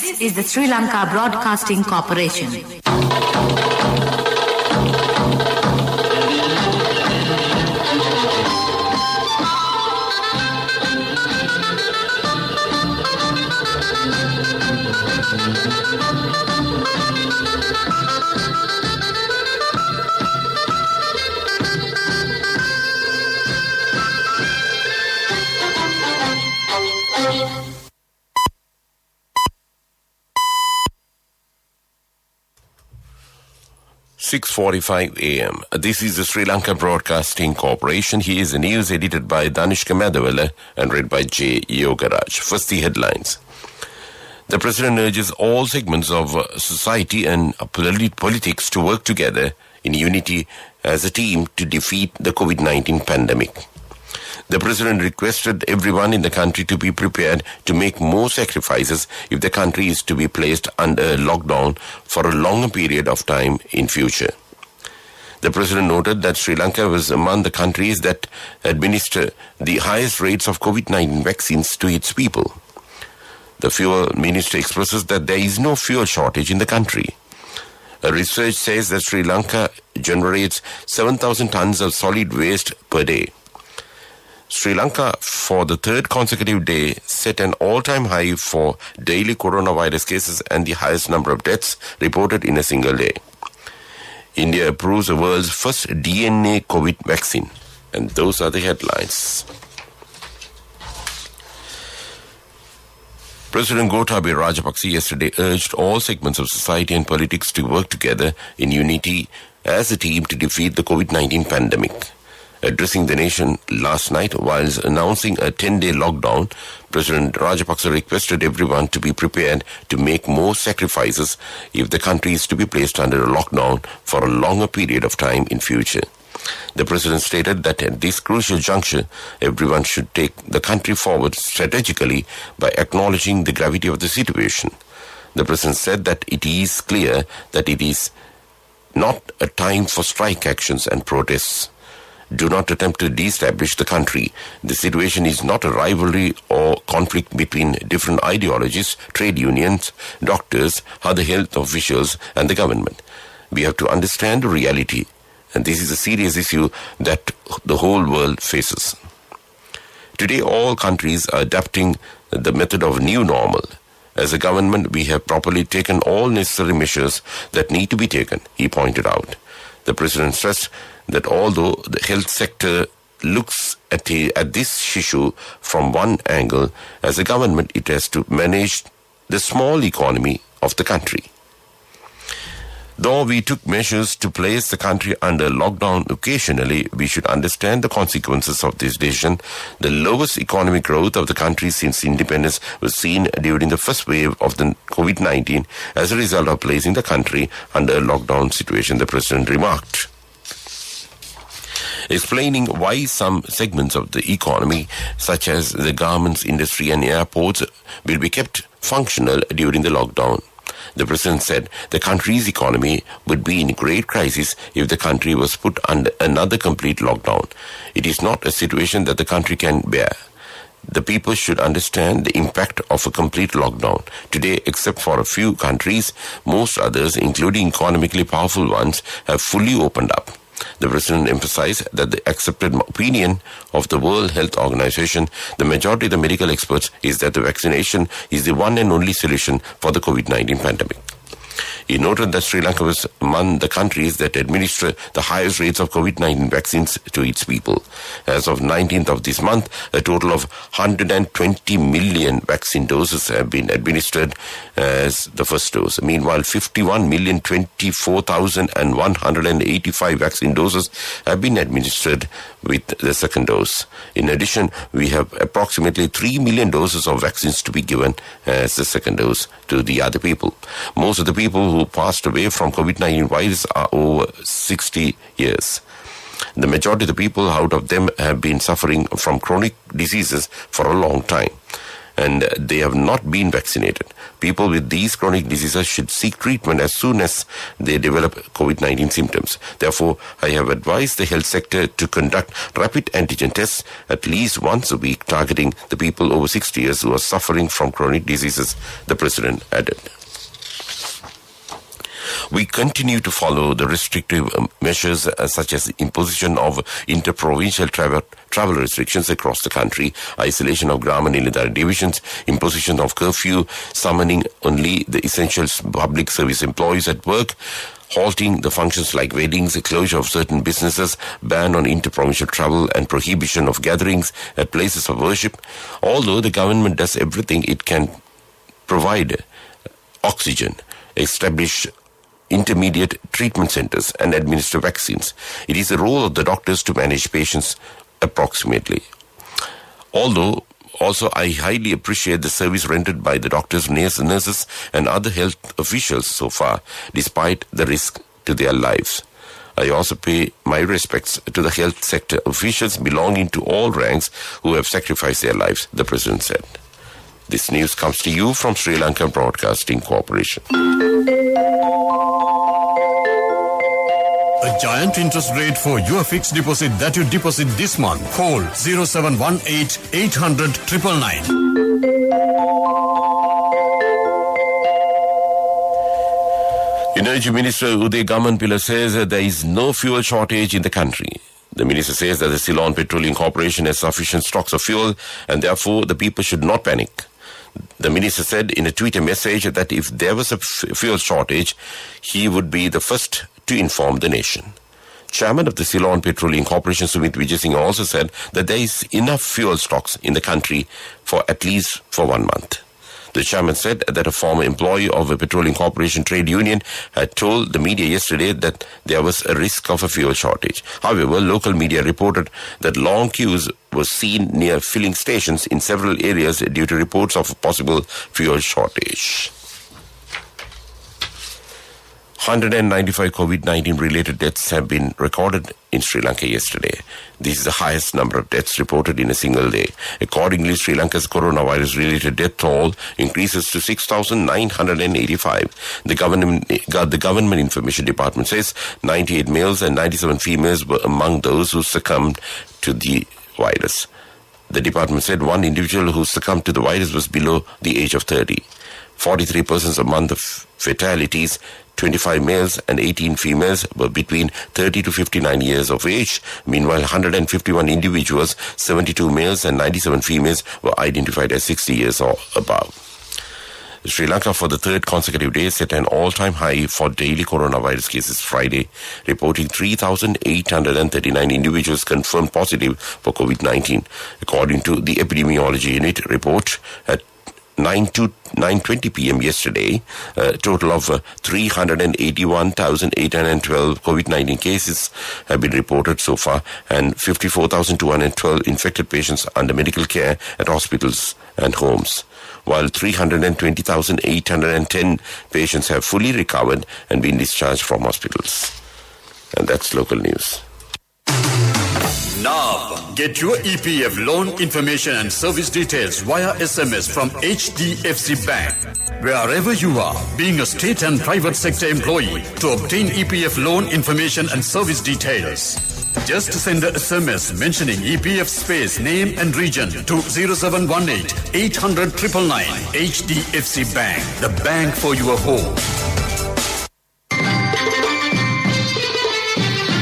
This is the Sri Lanka Broadcasting Corporation. .45 a.m. This is the Sri Lanka Broadcasting Corporation. Here is the news edited by Danishka Madhavella and read by J. Yogaraj. First, the headlines. The President urges all segments of society and politics to work together in unity as a team to defeat the COVID-19 pandemic. The President requested everyone in the country to be prepared to make more sacrifices if the country is to be placed under a lockdown for a longer period of time in future. The President noted that Sri Lanka was among the countries that administer the highest rates of COVID-19 vaccines to its people. The Fuel Minister expresses that there is no fuel shortage in the country. A research says that Sri Lanka generates 7,000 tons of solid waste per day. Sri Lanka, for the third consecutive day, set an all-time high for daily coronavirus cases and the highest number of deaths reported in a single day. India approves the world's first DNA COVID vaccine. And those are the headlines. President Gotabaya Rajapaksa yesterday urged all segments of society and politics to work together in unity as a team to defeat the COVID-19 pandemic. Addressing the nation last night whilst announcing a 10-day lockdown, President Rajapaksa requested everyone to be prepared to make more sacrifices if the country is to be placed under a lockdown for a longer period of time in future. The President stated that at this crucial juncture, everyone should take the country forward strategically by acknowledging the gravity of the situation. The President said that it is clear that it is not a time for strike actions and protests. Do not attempt to destabilize the country. The situation is not a rivalry or conflict between different ideologies, trade unions, doctors, other health officials, and the government. We have to understand the reality, and this is a serious issue that the whole world faces. Today, all countries are adapting the method of new normal. As a government, we have properly taken all necessary measures that need to be taken, he pointed out. The President stressed that although the health sector looks at this issue from one angle, as a government it has to manage the small economy of the country. Though we took measures to place the country under lockdown occasionally, we should understand the consequences of this decision. The lowest economic growth of the country since independence was seen during the first wave of the COVID-19 as a result of placing the country under a lockdown situation, the President remarked. Explaining why some segments of the economy, such as the garments industry and airports, will be kept functional during the lockdown. The President said the country's economy would be in great crisis if the country was put under another complete lockdown. It is not a situation that the country can bear. The people should understand the impact of a complete lockdown. Today, except for a few countries, most others, including economically powerful ones, have fully opened up. The President emphasized that the accepted opinion of the World Health Organization, the majority of the medical experts, is that the vaccination is the one and only solution for the COVID-19 pandemic. He noted that Sri Lanka was among the countries that administer the highest rates of COVID-19 vaccines to its people. As of 19th of this month, a total of 120 million vaccine doses have been administered as the first dose. Meanwhile, 51,024,185 vaccine doses have been administered with the second dose. In addition, we have approximately 3 million doses of vaccines to be given as the second dose to the other people. Most of the people who passed away from COVID-19 virus are over 60 years. The majority of the people out of them have been suffering from chronic diseases for a long time. and they have not been vaccinated. People with these chronic diseases should seek treatment as soon as they develop COVID-19 symptoms. Therefore, I have advised the health sector to conduct rapid antigen tests at least once a week, targeting the people over 60 years who are suffering from chronic diseases, the President added. We continue to follow the restrictive measures such as imposition of inter-provincial travel restrictions across the country, isolation of Gram and Nilidhara divisions, imposition of curfew, summoning only the essential public service employees at work, halting the functions like weddings, closure of certain businesses, ban on inter-provincial travel and prohibition of gatherings at places of worship. Although the government does everything it can, provide oxygen, establish intermediate treatment centers and administer vaccines, it is the role of the doctors to manage patients approximately. Although also I highly appreciate the service rendered by the doctors, nurses and other health officials so far, despite the risk to their lives. I also pay my respects to the health sector officials belonging to all ranks who have sacrificed their lives, the President said. This news comes to you from Sri Lanka Broadcasting Corporation. A giant interest rate for your fixed deposit that you deposit this month. Call 0718 800 999. Energy Minister Uday Gamanpilla says that there is no fuel shortage in the country. The minister says that the Ceylon Petroleum Corporation has sufficient stocks of fuel and therefore the people should not panic. The minister said in a Twitter message that if there was a fuel shortage, he would be the first to inform the nation. Chairman of the Ceylon Petroleum Corporation, Sumit Vijay also said that there is enough fuel stocks in the country for at least for 1 month. The chairman said that a former employee of a petroleum corporation trade union had told the media yesterday that there was a risk of a fuel shortage. However, local media reported that long queues were seen near filling stations in several areas due to reports of a possible fuel shortage. 195 COVID-19 related deaths have been recorded in Sri Lanka yesterday. This is the highest number of deaths reported in a single day. Accordingly, Sri Lanka's coronavirus related death toll increases to 6,985. The government information department says 98 males and 97 females were among those who succumbed to the virus. The department said one individual who succumbed to the virus was below the age of 30. 43 persons among the fatalities, 25 males and 18 females, were between 30 to 59 years of age. Meanwhile, 151 individuals, 72 males and 97 females, were identified as 60 years or above. Sri Lanka, for the third consecutive day, set an all-time high for daily coronavirus cases Friday, reporting 3,839 individuals confirmed positive for COVID-19. According to the epidemiology unit report, at 9:20 p.m. yesterday, a total of 381,812 COVID-19 cases have been reported so far, and 54,212 infected patients under medical care at hospitals and homes, while 320,810 patients have fully recovered and been discharged from hospitals. And that's local news. Now, get your EPF loan information and service details via SMS from HDFC Bank. Wherever you are, being a state and private sector employee, to obtain EPF loan information and service details, just send a SMS mentioning EPF space, name and region to 0718 800 999. HDFC Bank, the bank for your home.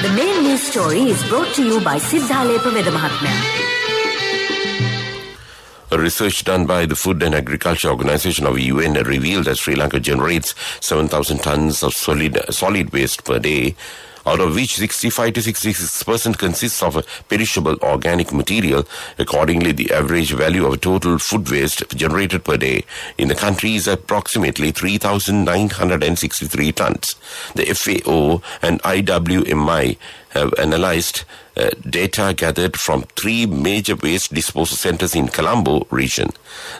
The main news story is brought to you by Siddhalepa Vedamahatmya. A research done by the Food and Agriculture Organization of UN revealed that Sri Lanka generates 7,000 tons of solid waste per day, out of which 65 to 66% consists of perishable organic material. Accordingly, the average value of total food waste generated per day in the country is approximately 3,963 tons. The FAO and IWMI have analyzed data gathered from 3 major waste disposal centers in Colombo region.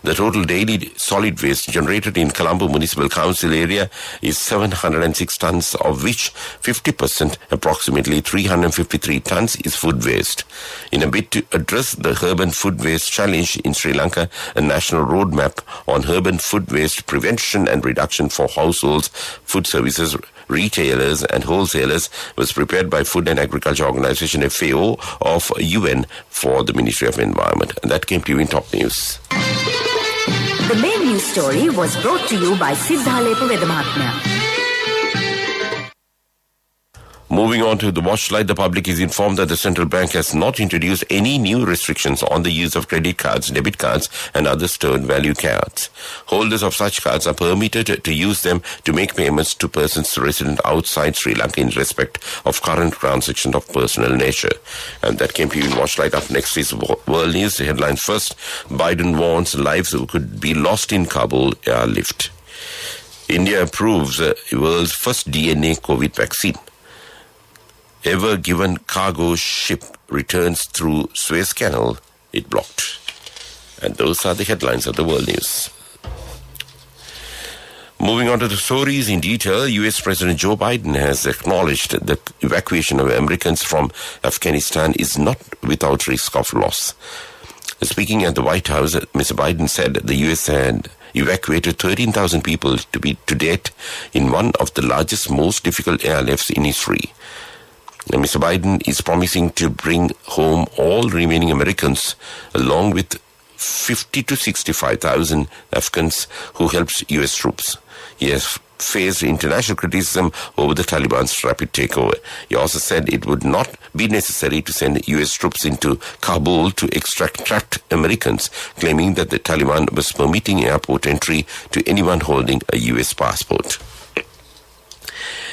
The total daily solid waste generated in Colombo Municipal Council area is 706 tons, of which 50%, approximately 353 tons, is food waste. In a bid to address the urban food waste challenge in Sri Lanka, a national roadmap on urban food waste prevention and reduction for households, food services, retailers and wholesalers was prepared by Food and Agriculture Organization FAO of UN for the Ministry of Environment. And that came to you in top news. The main news story was brought to you by Siddhalepa Vedamahatmya. Moving on to the watchlight, the public is informed that the central bank has not introduced any new restrictions on the use of credit cards, debit cards and other stored value cards. Holders of such cards are permitted to use them to make payments to persons resident outside Sri Lanka in respect of current transactions of personal nature. And that came to you in watchlight. Up next is World News. The headlines first. Biden warns lives could be lost in Kabul airlift. India approves the world's first DNA COVID vaccine. Ever given cargo ship returns through Suez Canal, it blocked. And those are the headlines of the World News. Moving on to the stories in detail, U.S. President Joe Biden has acknowledged that the evacuation of Americans from Afghanistan is not without risk of loss. Speaking at the White House, Mr. Biden said the U.S. had evacuated 13,000 people to date in one of the largest, most difficult airlifts in history. Mr. Biden is promising to bring home all remaining Americans along with 50 to 65,000 Afghans who helps U.S. troops. He has faced international criticism over the Taliban's rapid takeover. He also said it would not be necessary to send U.S. troops into Kabul to extract trapped Americans, claiming that the Taliban was permitting airport entry to anyone holding a U.S. passport.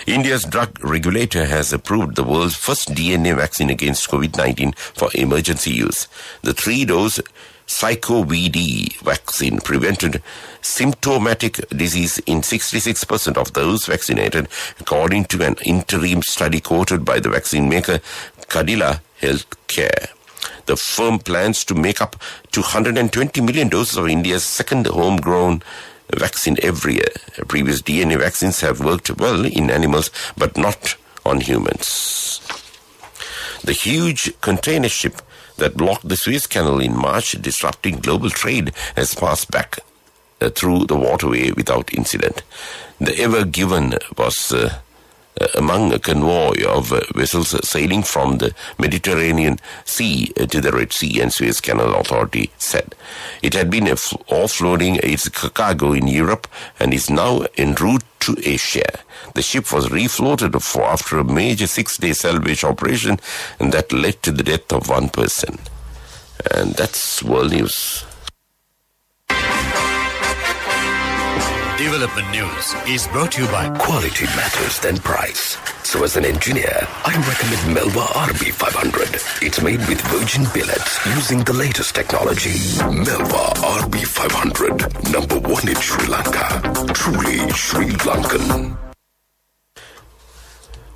India's drug regulator has approved the world's first DNA vaccine against COVID-19 for emergency use. The 3-dose Psycho-VD vaccine prevented symptomatic disease in 66% of those vaccinated, according to an interim study quoted by the vaccine maker Cadila Healthcare. The firm plans to make up to 120 million doses of India's second homegrown vaccine every year. Previous DNA vaccines have worked well in animals, but not on humans. The huge container ship that blocked the Suez Canal in March, disrupting global trade, has passed back through the waterway without incident. The Ever Given was among a convoy of vessels sailing from the Mediterranean Sea to the Red Sea, and Suez Canal Authority said. It had been offloading its cargo in Europe and is now en route to Asia. The ship was refloated after a major 6-day salvage operation, and that led to the death of one person. And that's World News. Development News is brought to you by Quality matters than price. So as an engineer, I recommend Melba RB500. It's made with virgin billets using the latest technology. Melba RB500, number 1 in Sri Lanka. Truly Sri Lankan.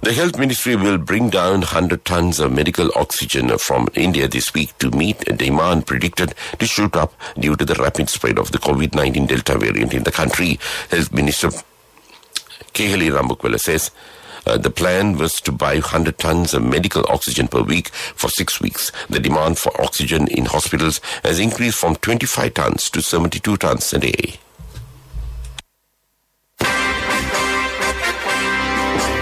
The Health Ministry will bring down 100 tons of medical oxygen from India this week to meet a demand predicted to shoot up due to the rapid spread of the COVID-19 Delta variant in the country. Health Minister Kehali Rambukwala says the plan was to buy 100 tons of medical oxygen per week for 6 weeks. The demand for oxygen in hospitals has increased from 25 tons to 72 tons a day.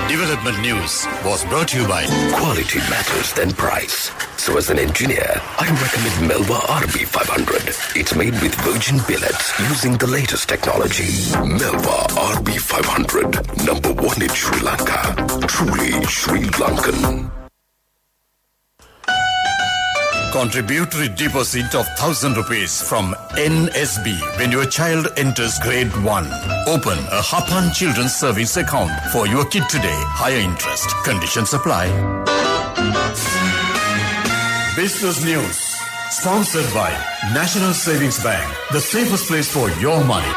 Development News was brought to you by Quality matters than price. So as an engineer, I recommend Melba RB500. It's made with virgin billets using the latest technology. Melba RB500, number 1 in Sri Lanka. Truly Sri Lankan. Contributory deposit of 1,000 rupees from NSB when your child enters grade 1. Open a Hapan Children's Service account for your kid today. Higher interest. Conditions apply. Business News. Sponsored by National Savings Bank. The safest place for your money.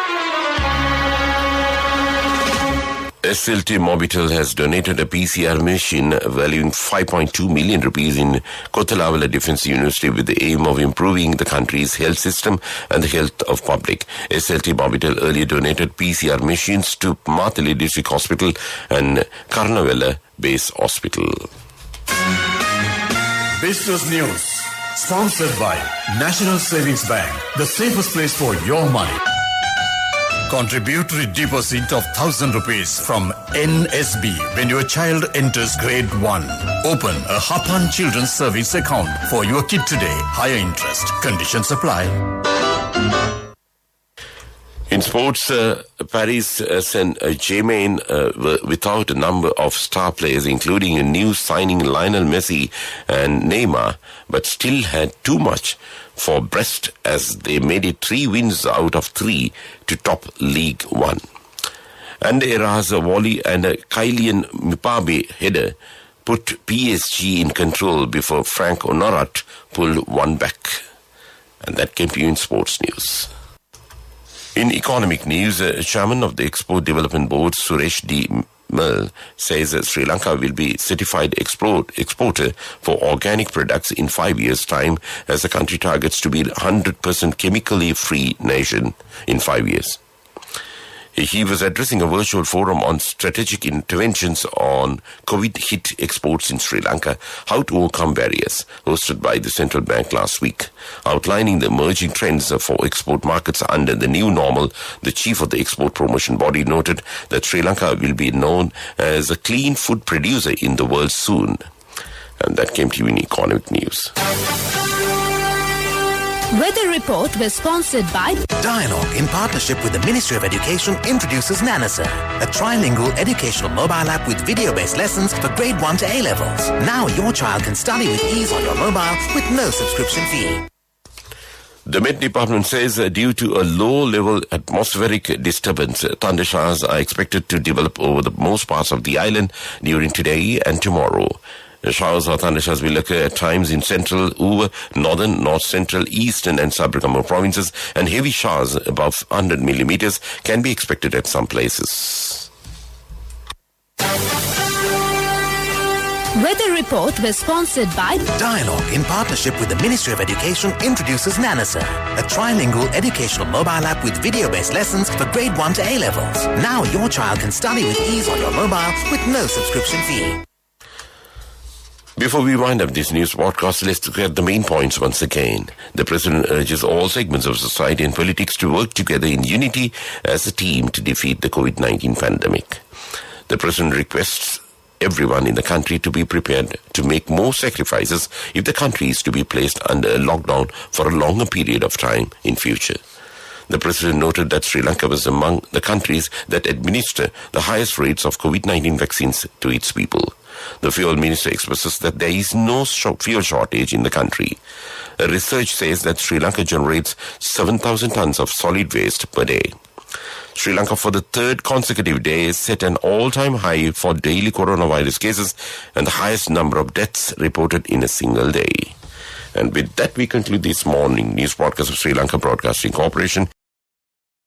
SLT Mobitel has donated a PCR machine valuing 5.2 million rupees in Kothalawala Defence University with the aim of improving the country's health system and the health of public. SLT Mobitel earlier donated PCR machines to Mathali District Hospital and Karnavella Base Hospital. Business News, sponsored by National Savings Bank, the safest place for your money. Contributory deposit of 1,000 rupees from NSB when your child enters grade 1. Open a Hapan Children's Savings account for your kid today. Higher interest. Conditions apply. In sports, Paris Saint-Germain were without a number of star players, including a new signing Lionel Messi and Neymar, but still had too much for Brest as they made it 3 wins out of 3 to top League One. And Era's volley and a Kylian Mbappe header put PSG in control before Frank Onarat pulled one back. And that came to you in sports news. In economic news, Chairman of the Export Development Board, Suresh D. Mill, says that Sri Lanka will be certified exporter for organic products in 5 years' time as the country targets to be 100% chemically free nation in 5 years. He was addressing a virtual forum on strategic interventions on COVID-hit exports in Sri Lanka, how to overcome barriers, hosted by the central bank last week. Outlining the emerging trends for export markets under the new normal, the chief of the export promotion body noted that Sri Lanka will be known as a clean food producer in the world soon. And that came to you in economic news. Weather report was sponsored by Dialogue, in partnership with the Ministry of Education, introduces Nanasa, a trilingual educational mobile app with video-based lessons for grade 1 to A-levels. Now your child can study with ease on your mobile with no subscription fee. The Met Department says due to a low-level atmospheric disturbance, thunder showers are expected to develop over the most parts of the island during today and tomorrow. The showers or thundershowers will occur at times in central, northern, north-central, eastern and sub-Saharan provinces, and heavy showers above 100 millimeters can be expected at some places. Weather report was sponsored by Dialogue, in partnership with the Ministry of Education, introduces Nanasa, a trilingual educational mobile app with video-based lessons for grade 1 to A-levels. Now your child can study with ease on your mobile with no subscription fee. Before we wind up this news podcast, let's look at the main points once again. The President urges all segments of society and politics to work together in unity as a team to defeat the COVID-19 pandemic. The President requests everyone in the country to be prepared to make more sacrifices if the country is to be placed under a lockdown for a longer period of time in future. The President noted that Sri Lanka was among the countries that administer the highest rates of COVID-19 vaccines to its people. The Fuel Minister expresses that there is no fuel shortage in the country. Research says that Sri Lanka generates 7,000 tons of solid waste per day. Sri Lanka for the third consecutive day set an all-time high for daily coronavirus cases and the highest number of deaths reported in a single day. And with that, we conclude this morning news podcast of Sri Lanka Broadcasting Corporation.